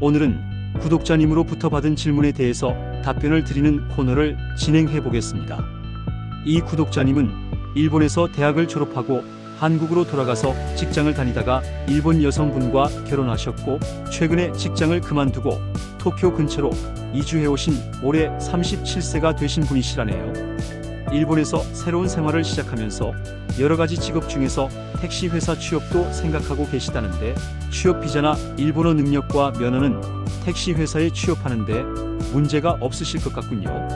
오늘은 구독자님으로부터 받은 질문에 대해서 답변을 드리는 코너를 진행해 보겠습니다. 이 구독자님은 일본에서 대학을 졸업하고 한국으로 돌아가서 직장을 다니다가 일본 여성분과 결혼하셨고 최근에 직장을 그만두고 도쿄 근처로 이주해 오신 올해 37세가 되신 분이시라네요. 일본에서 새로운 생활을 시작하면서 여러가지 직업 중에서 택시 회사 취업도 생각하고 계시다는데 취업 비자나 일본어 능력과 면허는 택시 회사에 취업하는데 문제가 없으실 것 같군요.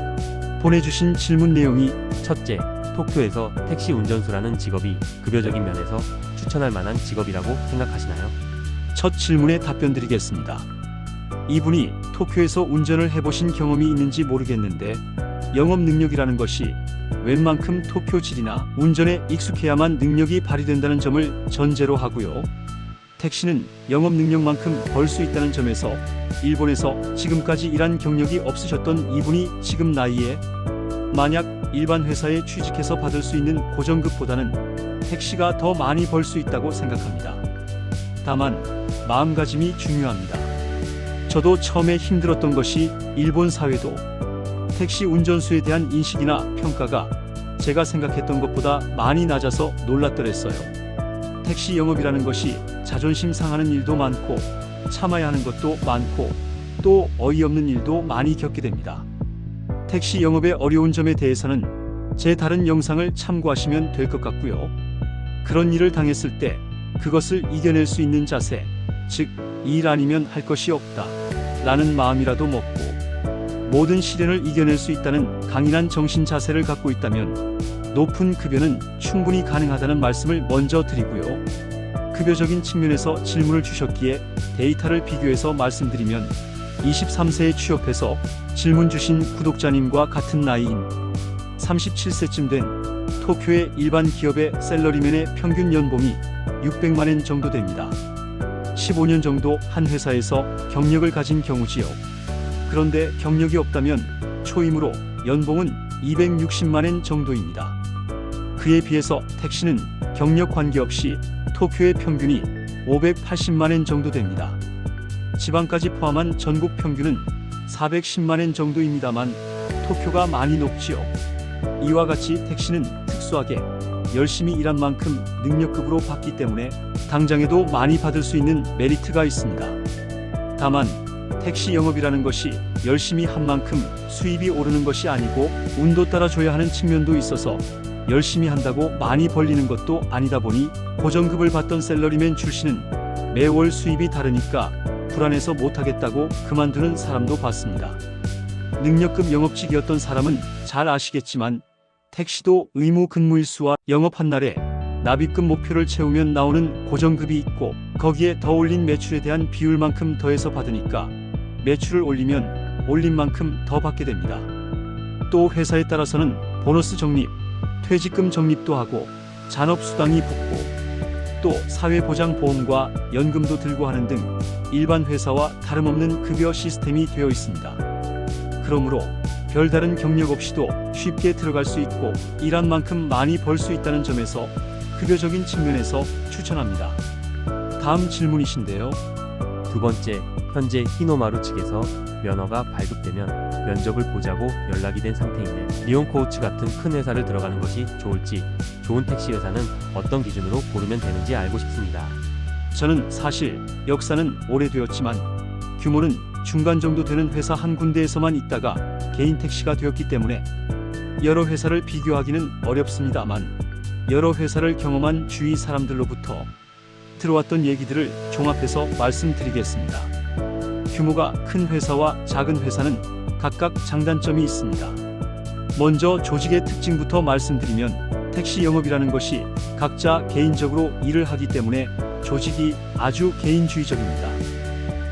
보내주신 질문 내용이 첫째, 도쿄에서 택시 운전수라는 직업이 급여적인 면에서 추천할 만한 직업이라고 생각하시나요? 첫 질문에 답변 드리겠습니다. 이분이 도쿄에서 운전을 해보신 경험이 있는지 모르겠는데 영업 능력이라는 것이 웬만큼 도쿄 지리나 운전에 익숙해야만 능력이 발휘된다는 점을 전제로 하고요. 택시는 영업 능력만큼 벌 수 있다는 점에서 일본에서 지금까지 일한 경력이 없으셨던 이분이 지금 나이에 만약 일반 회사에 취직해서 받을 수 있는 고정급보다는 택시가 더 많이 벌 수 있다고 생각합니다. 다만 마음가짐이 중요합니다. 저도 처음에 힘들었던 것이 일본 사회도 택시 운전수에 대한 인식이나 평가가 제가 생각했던 것보다 많이 낮아서 놀랐더랬어요. 택시 영업이라는 것이 자존심 상하는 일도 많고 참아야 하는 것도 많고 또 어이없는 일도 많이 겪게 됩니다. 택시 영업의 어려운 점에 대해서는 제 다른 영상을 참고하시면 될 것 같고요. 그런 일을 당했을 때 그것을 이겨낼 수 있는 자세, 즉 일 아니면 할 것이 없다 라는 마음이라도 먹고 모든 시련을 이겨낼 수 있다는 강인한 정신 자세를 갖고 있다면 높은 급여는 충분히 가능하다는 말씀을 먼저 드리고요. 급여적인 측면에서 질문을 주셨기에 데이터를 비교해서 말씀드리면 23세에 취업해서 질문 주신 구독자님과 같은 나이인 37세쯤 된 도쿄의 일반 기업의 샐러리맨의 평균 연봉이 600만엔 정도 됩니다. 15년 정도 한 회사에서 경력을 가진 경우지요. 그런데 경력이 없다면 초임으로 연봉은 260만엔 정도입니다. 그에 비해서 택시는 경력 관계없이 도쿄의 평균이 580만엔 정도 됩니다. 지방까지 포함한 전국 평균은 410만엔 정도입니다만 도쿄가 많이 높지요. 이와 같이 택시는 특수하게 열심히 일한 만큼 능력급으로 받기 때문에 당장에도 많이 받을 수 있는 메리트가 있습니다. 다만 택시 영업이라는 것이 열심히 한 만큼 수입이 오르는 것이 아니고 운도 따라줘야 하는 측면도 있어서 열심히 한다고 많이 벌리는 것도 아니다 보니 고정급을 받던 샐러리맨 출신은 매월 수입이 다르니까 불안해서 못하겠다고 그만두는 사람도 봤습니다. 능력급 영업직이었던 사람은 잘 아시겠지만 택시도 의무 근무일수와 영업한 날에 납입금 목표를 채우면 나오는 고정급이 있고 거기에 더 올린 매출에 대한 비율만큼 더해서 받으니까 매출을 올리면 올린 만큼 더 받게 됩니다. 또 회사에 따라서는 보너스 적립, 퇴직금 적립도 하고 잔업수당이 붙고 또 사회보장보험과 연금도 들고 하는 등 일반 회사와 다름없는 급여 시스템이 되어 있습니다. 그러므로 별다른 경력 없이도 쉽게 들어갈 수 있고 일한 만큼 많이 벌 수 있다는 점에서 급여적인 측면에서 추천합니다. 다음 질문이신데요. 두 번째, 현재 히노마루 측에서 면허가 발급되면 면접을 보자고 연락이 된 상태인데 리온코우츠 같은 큰 회사를 들어가는 것이 좋을지 좋은 택시 회사는 어떤 기준으로 고르면 되는지 알고 싶습니다. 저는 사실 역사는 오래되었지만 규모는 중간 정도 되는 회사 한 군데에서만 있다가 개인 택시가 되었기 때문에 여러 회사를 비교하기는 어렵습니다만 여러 회사를 경험한 주위 사람들로부터 들어왔던 얘기들을 종합해서 말씀드리겠습니다. 규모가 큰 회사와 작은 회사는 각각 장단점이 있습니다. 먼저 조직의 특징부터 말씀드리면 택시 영업이라는 것이 각자 개인적으로 일을 하기 때문에 조직이 아주 개인주의적입니다.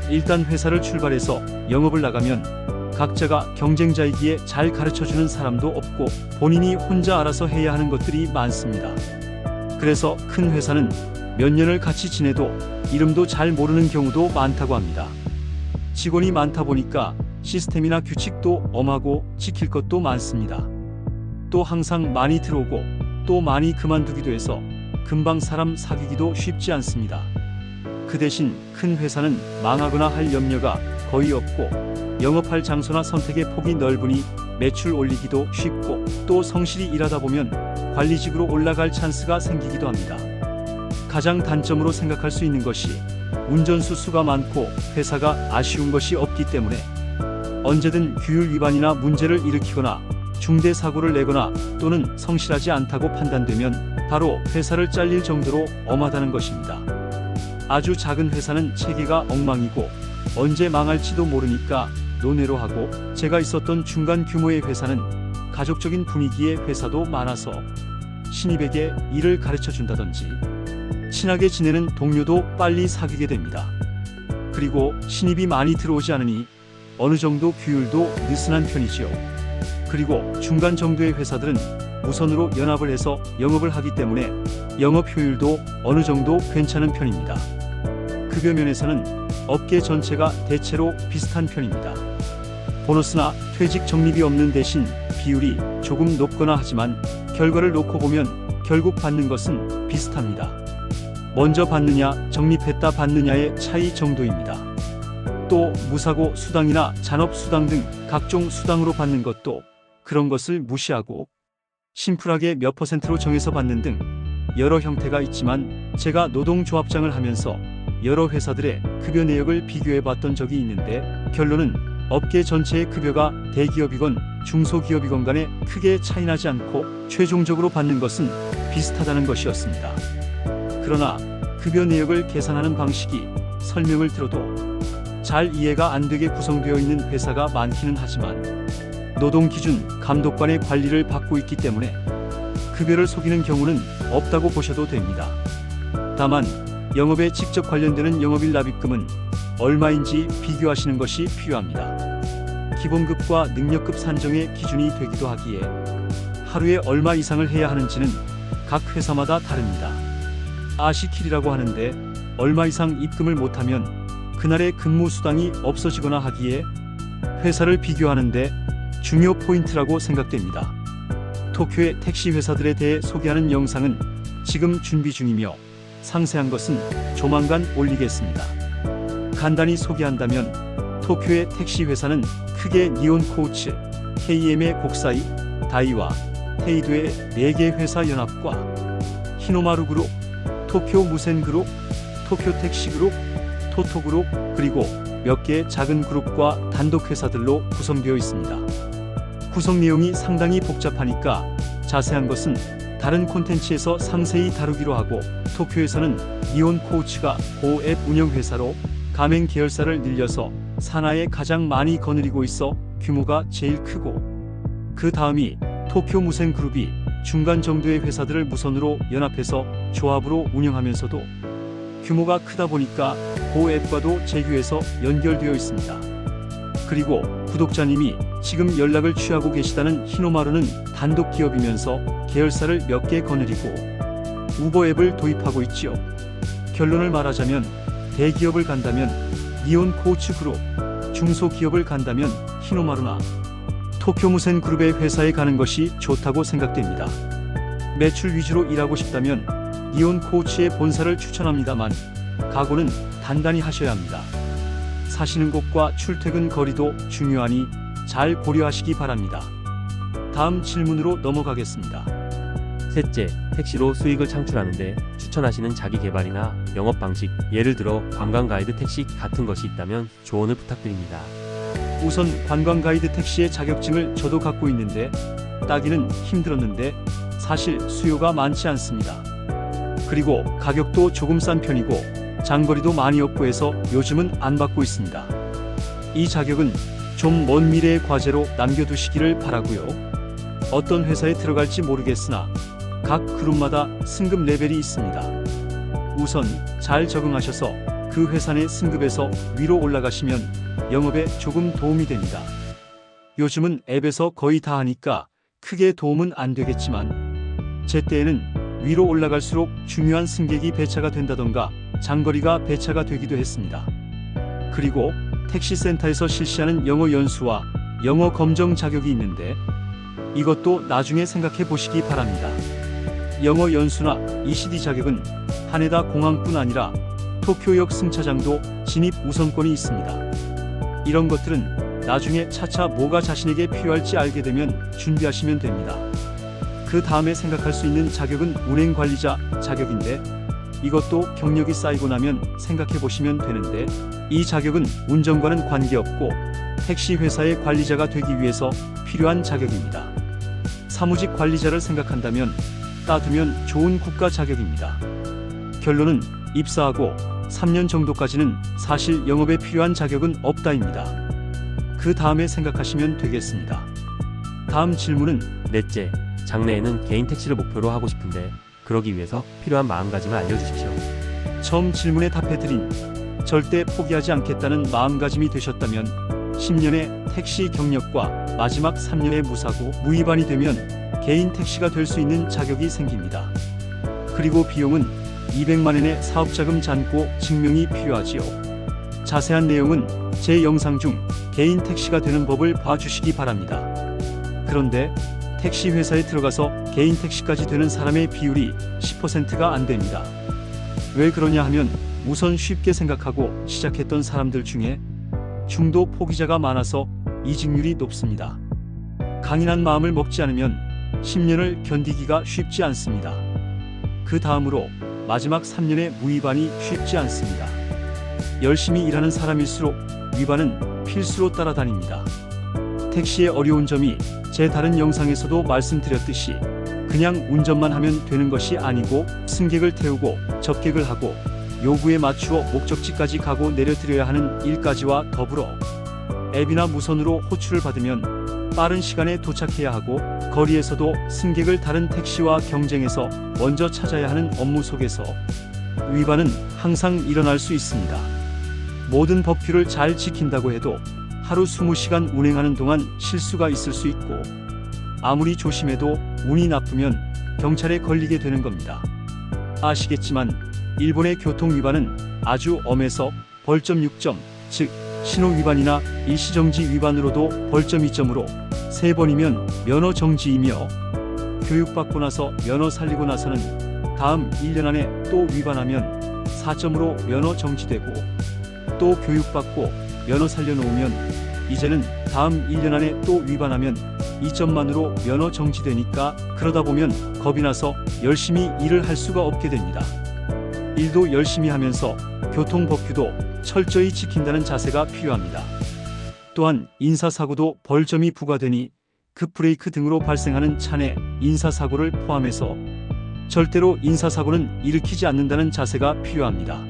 일단 회사를 출발해서 영업을 나가면 각자가 경쟁자이기에 잘 가르쳐주는 사람도 없고 본인이 혼자 알아서 해야 하는 것들이 많습니다. 그래서 큰 회사는 몇 년을 같이 지내도 이름도 잘 모르는 경우도 많다고 합니다. 직원이 많다 보니까 시스템이나 규칙도 엄하고 지킬 것도 많습니다. 또 항상 많이 들어오고 또 많이 그만두기도 해서 금방 사람 사귀기도 쉽지 않습니다. 그 대신 큰 회사는 망하거나 할 염려가 거의 없고 영업할 장소나 선택의 폭이 넓으니 매출 올리기도 쉽고 또 성실히 일하다 보면 관리직으로 올라갈 찬스가 생기기도 합니다. 가장 단점으로 생각할 수 있는 것이 운전수 수가 많고 회사가 아쉬운 것이 없기 때문에 언제든 규율 위반이나 문제를 일으키거나 중대 사고를 내거나 또는 성실하지 않다고 판단되면 바로 회사를 잘릴 정도로 엄하다는 것입니다. 아주 작은 회사는 체계가 엉망이고 언제 망할지도 모르니까 논외로 하고, 제가 있었던 중간 규모의 회사는 가족적인 분위기의 회사도 많아서 신입에게 일을 가르쳐 준다든지 친하게 지내는 동료도 빨리 사귀게 됩니다. 그리고 신입이 많이 들어오지 않으니 어느 정도 규율도 느슨한 편이지요. 그리고 중간 정도의 회사들은 무선으로 연합을 해서 영업을 하기 때문에 영업 효율도 어느 정도 괜찮은 편입니다. 급여 면에서는 업계 전체가 대체로 비슷한 편입니다. 보너스나 퇴직 적립이 없는 대신 비율이 조금 높거나 하지만 결과를 놓고 보면 결국 받는 것은 비슷합니다. 먼저 받느냐 적립했다 받느냐의 차이 정도입니다. 또 무사고 수당이나 잔업 수당 등 각종 수당으로 받는 것도 그런 것을 무시하고 심플하게 몇 %로 정해서 받는 등 여러 형태가 있지만, 제가 노동조합장을 하면서 여러 회사들의 급여 내역을 비교해 봤던 적이 있는데 결론은 업계 전체의 급여가 대기업이건 중소기업이건 간에 크게 차이나지 않고 최종적으로 받는 것은 비슷하다는 것이었습니다. 그러나 급여 내역을 계산하는 방식이 설명을 들어도 잘 이해가 안 되게 구성되어 있는 회사가 많기는 하지만 노동기준 감독관의 관리를 받고 있기 때문에 급여를 속이는 경우는 없다고 보셔도 됩니다. 다만 영업에 직접 관련되는 영업일 납입금은 얼마인지 비교하시는 것이 필요합니다. 기본급과 능력급 산정의 기준이 되기도 하기에 하루에 얼마 이상을 해야 하는지는 각 회사마다 다릅니다. 아시킬이라고 하는데 얼마 이상 입금을 못하면 그날의 근무 수당이 없어지거나 하기에 회사를 비교하는데 중요 포인트라고 생각됩니다. 도쿄의 택시 회사들에 대해 소개하는 영상은 지금 준비 중이며 상세한 것은 조만간 올리겠습니다. 간단히 소개한다면 도쿄의 택시 회사는 크게 니온코우츠, KM의 곡사이, 다이와, 테이도의 4개 회사 연합과 히노마루 그룹, 도쿄 무센 그룹, 도쿄 택시 그룹, 토토 그룹, 그리고 몇 개의 작은 그룹과 단독 회사들로 구성되어 있습니다. 구성 내용이 상당히 복잡하니까 자세한 것은 다른 콘텐츠에서 상세히 다루기로 하고, 도쿄에서는 니온코우츠가 고앱 운영회사로 가맹 계열사를 늘려서 산하에 가장 많이 거느리고 있어 규모가 제일 크고, 그 다음이 도쿄 무센 그룹이 중간 정도의 회사들을 무선으로 연합해서 조합으로 운영하면서도 규모가 크다 보니까 고앱과도 제휴해서 연결되어 있습니다. 그리고 구독자님이 지금 연락을 취하고 계시다는 히노마루는 단독 기업이면서 계열사를 몇 개 거느리고 우버 앱을 도입하고 있지요. 결론을 말하자면 대기업을 간다면 니온코우츠 그룹, 중소기업을 간다면 히노마루나 도쿄무센 그룹의 회사에 가는 것이 좋다고 생각됩니다. 매출 위주로 일하고 싶다면 니온코우츠의 본사를 추천합니다만 각오는 단단히 하셔야 합니다. 사시는 곳과 출퇴근 거리도 중요하니 잘 고려하시기 바랍니다. 다음 질문으로 넘어가겠습니다. 셋째, 택시로 수익을 창출하는데 추천하시는 자기 개발이나 영업 방식, 예를 들어 관광 가이드 택시 같은 것이 있다면 조언을 부탁드립니다. 우선 관광 가이드 택시의 자격증을 저도 갖고 있는데 따기는 힘들었는데 사실 수요가 많지 않습니다. 그리고 가격도 조금 싼 편이고 장거리도 많이 없고 해서 요즘은 안 받고 있습니다. 이 자격은 좀 먼 미래의 과제로 남겨두시기를 바라고요. 어떤 회사에 들어갈지 모르겠으나 각 그룹마다 승급 레벨이 있습니다. 우선 잘 적응하셔서 그 회사 내 승급에서 위로 올라가시면 영업에 조금 도움이 됩니다. 요즘은 앱에서 거의 다 하니까 크게 도움은 안 되겠지만 제 때에는 위로 올라갈수록 중요한 승객이 배차가 된다던가 장거리가 배차가 되기도 했습니다. 그리고 택시센터에서 실시하는 영어 연수와 영어 검정 자격이 있는데 이것도 나중에 생각해 보시기 바랍니다. 영어 연수나 ECD 자격은 하네다 공항뿐 아니라 도쿄역 승차장도 진입 우선권이 있습니다. 이런 것들은 나중에 차차 뭐가 자신에게 필요할지 알게 되면 준비하시면 됩니다. 그 다음에 생각할 수 있는 자격은 운행관리자 자격인데, 이것도 경력이 쌓이고 나면 생각해 보시면 되는데, 이 자격은 운전과는 관계없고 택시 회사의 관리자가 되기 위해서 필요한 자격입니다. 사무직 관리자를 생각한다면 따두면 좋은 국가 자격입니다. 결론은 입사하고 3년 정도까지는 사실 영업에 필요한 자격은 없다입니다. 그 다음에 생각하시면 되겠습니다. 다음 질문은 넷째, 장래에는 개인 택시를 목표로 하고 싶은데 그러기 위해서 필요한 마음가짐을 알려주십시오. 처음 질문에 답해드린 절대 포기하지 않겠다는 마음가짐이 되셨다면 10년의 택시 경력과 마지막 3년의 무사고 무위반이 되면 개인 택시가 될 수 있는 자격이 생깁니다. 그리고 비용은 200만 원의 사업자금 잔고 증명이 필요하지요. 자세한 내용은 제 영상 중 개인 택시가 되는 법을 봐주시기 바랍니다. 그런데 택시 회사에 들어가서 개인 택시까지 되는 사람의 비율이 10%가 안 됩니다. 왜 그러냐 하면 우선 쉽게 생각하고 시작했던 사람들 중에 중도 포기자가 많아서 이직률이 높습니다. 강인한 마음을 먹지 않으면 10년을 견디기가 쉽지 않습니다. 그 다음으로 마지막 3년의 무위반이 쉽지 않습니다. 열심히 일하는 사람일수록 위반은 필수로 따라다닙니다. 택시의 어려운 점이 제 다른 영상에서도 말씀드렸듯이 그냥 운전만 하면 되는 것이 아니고 승객을 태우고 접객을 하고 요구에 맞추어 목적지까지 가고 내려드려야 하는 일까지와 더불어 앱이나 무선으로 호출을 받으면 빠른 시간에 도착해야 하고 거리에서도 승객을 다른 택시와 경쟁해서 먼저 찾아야 하는 업무 속에서 위반은 항상 일어날 수 있습니다. 모든 법규를 잘 지킨다고 해도 하루 20시간 운행하는 동안 실수가 있을 수 있고 아무리 조심해도 운이 나쁘면 경찰에 걸리게 되는 겁니다. 아시겠지만 일본의 교통위반은 아주 엄해서 벌점 6점, 즉 신호위반이나 일시정지 위반으로도 벌점 2점으로 3번이면 면허 정지이며 교육받고 나서 면허 살리고 나서는 다음 1년 안에 또 위반하면 4점으로 면허 정지되고 또 교육받고 면허 살려놓으면 이제는 다음 1년 안에 또 위반하면 2점만으로 면허 정지되니까 그러다 보면 겁이 나서 열심히 일을 할 수가 없게 됩니다. 일도 열심히 하면서 교통법규도 철저히 지킨다는 자세가 필요합니다. 또한 인사사고도 벌점이 부과되니 급브레이크 등으로 발생하는 차내 인사사고를 포함해서 절대로 인사사고는 일으키지 않는다는 자세가 필요합니다.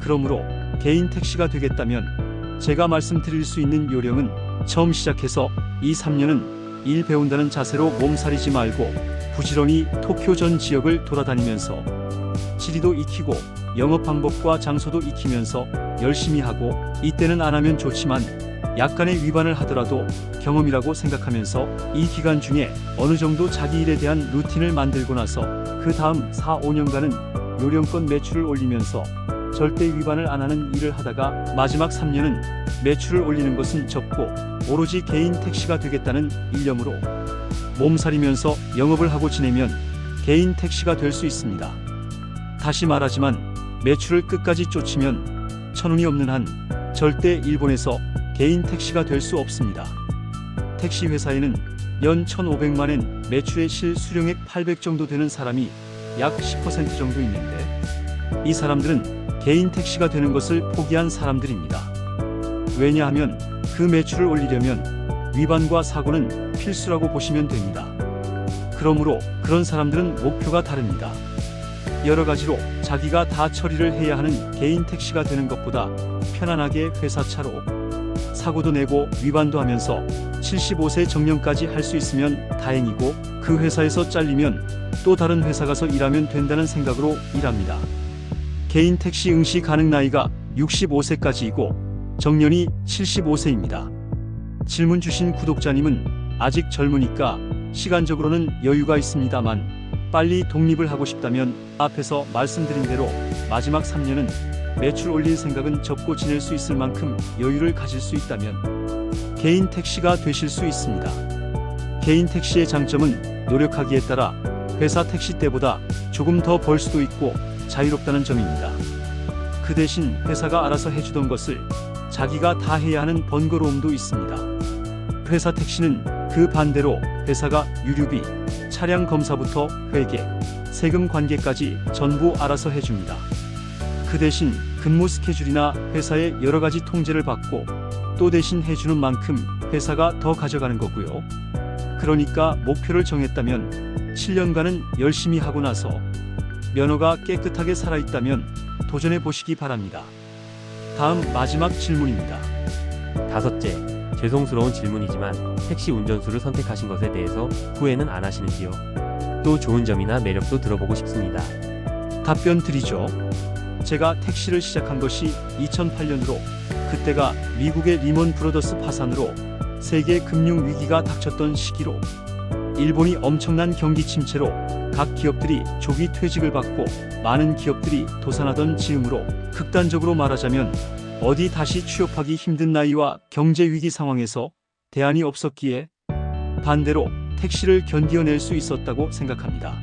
그러므로 개인 택시가 되겠다면 제가 말씀드릴 수 있는 요령은 처음 시작해서 2, 3년은 일 배운다는 자세로 몸살이지 말고 부지런히 도쿄 전 지역을 돌아다니면서 지리도 익히고 영업 방법과 장소도 익히면서 열심히 하고 이때는 안 하면 좋지만 약간의 위반을 하더라도 경험이라고 생각하면서 이 기간 중에 어느 정도 자기 일에 대한 루틴을 만들고 나서 그 다음 4, 5년간은 요령껏 매출을 올리면서 절대 위반을 안 하는 일을 하다가 마지막 3년은 매출을 올리는 것은 접고 오로지 개인 택시가 되겠다는 일념으로 몸살이면서 영업을 하고 지내면 개인 택시가 될 수 있습니다. 다시 말하지만 매출을 끝까지 쫓으면 천운이 없는 한 절대 일본에서 개인 택시가 될 수 없습니다. 택시 회사에는 연 1,500만엔 매출의 실수령액 800 정도 되는 사람이 약 10% 정도 있는데 이 사람들은 개인 택시가 되는 것을 포기한 사람들입니다. 왜냐하면 그 매출을 올리려면 위반과 사고는 필수라고 보시면 됩니다. 그러므로 그런 사람들은 목표가 다릅니다. 여러 가지로 자기가 다 처리를 해야 하는 개인 택시가 되는 것보다 편안하게 회사차로 사고도 내고 위반도 하면서 75세 정년까지 할 수 있으면 다행이고 그 회사에서 잘리면 또 다른 회사 가서 일하면 된다는 생각으로 일합니다. 개인 택시 응시 가능 나이가 65세까지이고 정년이 75세입니다. 질문 주신 구독자님은 아직 젊으니까 시간적으로는 여유가 있습니다만 빨리 독립을 하고 싶다면 앞에서 말씀드린 대로 마지막 3년은 매출 올릴 생각은 접고 지낼 수 있을 만큼 여유를 가질 수 있다면 개인 택시가 되실 수 있습니다. 개인 택시의 장점은 노력하기에 따라 회사 택시 때보다 조금 더 벌 수도 있고 자유롭다는 점입니다. 그 대신 회사가 알아서 해주던 것을 자기가 다 해야 하는 번거로움도 있습니다. 회사 택시는 그 반대로 회사가 유류비, 차량 검사부터 회계, 세금 관계까지 전부 알아서 해줍니다. 그 대신 근무 스케줄이나 회사의 여러 가지 통제를 받고 또 대신 해주는 만큼 회사가 더 가져가는 거고요. 그러니까 목표를 정했다면 7년간은 열심히 하고 나서 면허가 깨끗하게 살아있다면 도전해 보시기 바랍니다. 다음 마지막 질문입니다. 다섯째, 죄송스러운 질문이지만 택시 운전수를 선택하신 것에 대해서 후회는 안 하시는지요? 또 좋은 점이나 매력도 들어보고 싶습니다. 답변 드리죠. 제가 택시를 시작한 것이 2008년으로 그때가 미국의 리먼 브로더스 파산으로 세계 금융 위기가 닥쳤던 시기로 일본이 엄청난 경기 침체로 각 기업들이 조기 퇴직을 받고 많은 기업들이 도산하던 즈음으로 극단적으로 말하자면 어디 다시 취업하기 힘든 나이와 경제 위기 상황에서 대안이 없었기에 반대로 택시를 견디어낼 수 있었다고 생각합니다.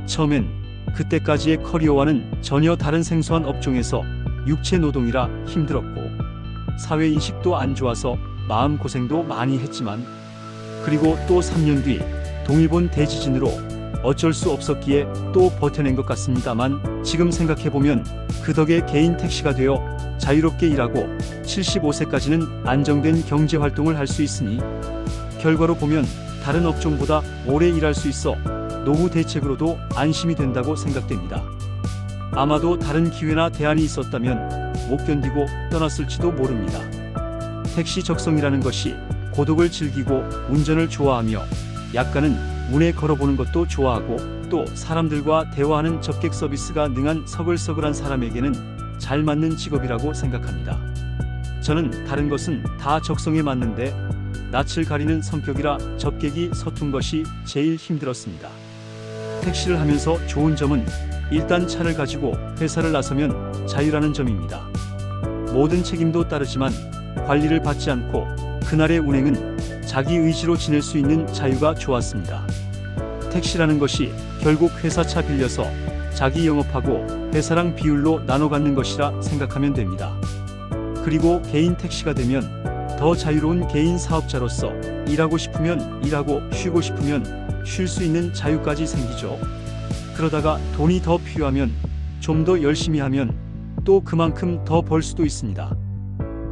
처음엔 그때까지의 커리어와는 전혀 다른 생소한 업종에서 육체 노동이라 힘들었고 사회인식도 안 좋아서 마음고생도 많이 했지만 그리고 또 3년 뒤 동일본 대지진으로 어쩔 수 없었기에 또 버텨낸 것 같습니다만 지금 생각해보면 그 덕에 개인 택시가 되어 자유롭게 일하고 75세까지는 안정된 경제활동을 할 수 있으니 결과로 보면 다른 업종보다 오래 일할 수 있어 노후 대책으로도 안심이 된다고 생각됩니다. 아마도 다른 기회나 대안이 있었다면 못 견디고 떠났을지도 모릅니다. 택시 적성이라는 것이 고독을 즐기고 운전을 좋아하며 약간은 운에 걸어보는 것도 좋아하고 또 사람들과 대화하는 접객 서비스가 능한 서글서글한 사람에게는 잘 맞는 직업이라고 생각합니다. 저는 다른 것은 다 적성에 맞는데 낯을 가리는 성격이라 접객이 서툰 것이 제일 힘들었습니다. 택시를 하면서 좋은 점은 일단 차를 가지고 회사를 나서면 자유라는 점입니다. 모든 책임도 따르지만 관리를 받지 않고 그날의 운행은 자기 의지로 지낼 수 있는 자유가 좋았습니다. 택시라는 것이 결국 회사 차 빌려서 자기 영업하고 회사랑 비율로 나눠 갖는 것이라 생각하면 됩니다. 그리고 개인 택시가 되면 더 자유로운 개인 사업자로서 일하고 싶으면 일하고 쉬고 싶으면 쉴 수 있는 자유까지 생기죠. 그러다가 돈이 더 필요하면 좀 더 열심히 하면 또 그만큼 더 벌 수도 있습니다.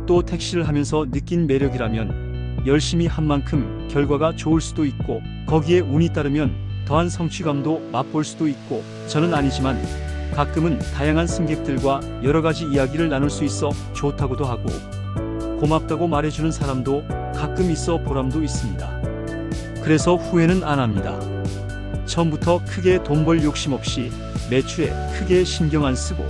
또 택시를 하면서 느낀 매력이라면 열심히 한 만큼 결과가 좋을 수도 있고 거기에 운이 따르면 더한 성취감도 맛볼 수도 있고 저는 아니지만 가끔은 다양한 승객들과 여러 가지 이야기를 나눌 수 있어 좋다고도 하고 고맙다고 말해주는 사람도 가끔 있어 보람도 있습니다. 그래서 후회는 안 합니다. 처음부터 크게 돈 벌 욕심 없이 매출에 크게 신경 안 쓰고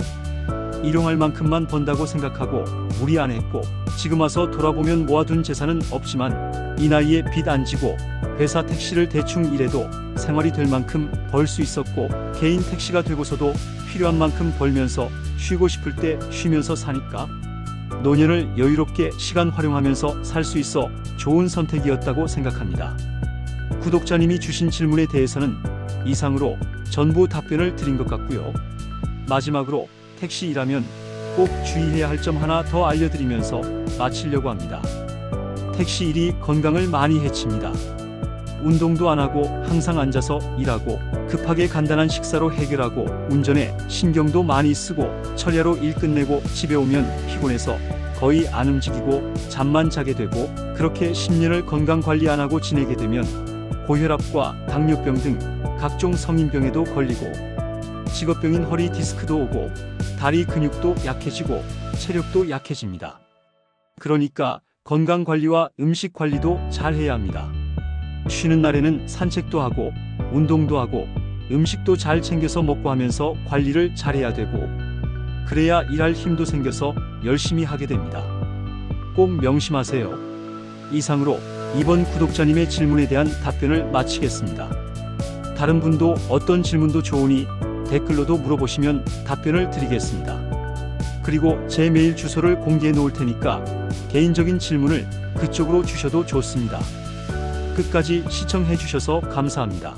일용할 만큼만 번다고 생각하고 무리 안 했고 지금 와서 돌아보면 모아둔 재산은 없지만 이 나이에 빚 안 지고 회사 택시를 대충 일해도 생활이 될 만큼 벌 수 있었고 개인 택시가 되고서도 필요한 만큼 벌면서 쉬고 싶을 때 쉬면서 사니까 노년을 여유롭게 시간 활용하면서 살 수 있어 좋은 선택이었다고 생각합니다. 구독자님이 주신 질문에 대해서는 이상으로 전부 답변을 드린 것 같고요. 마지막으로 택시 일하면 꼭 주의해야 할 점 하나 더 알려드리면서 마치려고 합니다. 택시 일이 건강을 많이 해칩니다. 운동도 안 하고 항상 앉아서 일하고 급하게 간단한 식사로 해결하고 운전에 신경도 많이 쓰고 철야로 일 끝내고 집에 오면 피곤해서 거의 안 움직이고 잠만 자게 되고 그렇게 10년을 건강 관리 안 하고 지내게 되면 고혈압과 당뇨병 등 각종 성인병에도 걸리고 직업병인 허리 디스크도 오고 다리 근육도 약해지고 체력도 약해집니다. 그러니까 건강 관리와 음식 관리도 잘 해야 합니다. 쉬는 날에는 산책도 하고 운동도 하고 음식도 잘 챙겨서 먹고 하면서 관리를 잘해야 되고 그래야 일할 힘도 생겨서 열심히 하게 됩니다. 꼭 명심하세요. 이상으로 이번 구독자님의 질문에 대한 답변을 마치겠습니다. 다른 분도 어떤 질문도 좋으니 댓글로도 물어보시면 답변을 드리겠습니다. 그리고 제 메일 주소를 공개해 놓을 테니까 개인적인 질문을 그쪽으로 주셔도 좋습니다. 끝까지 시청해 주셔서 감사합니다.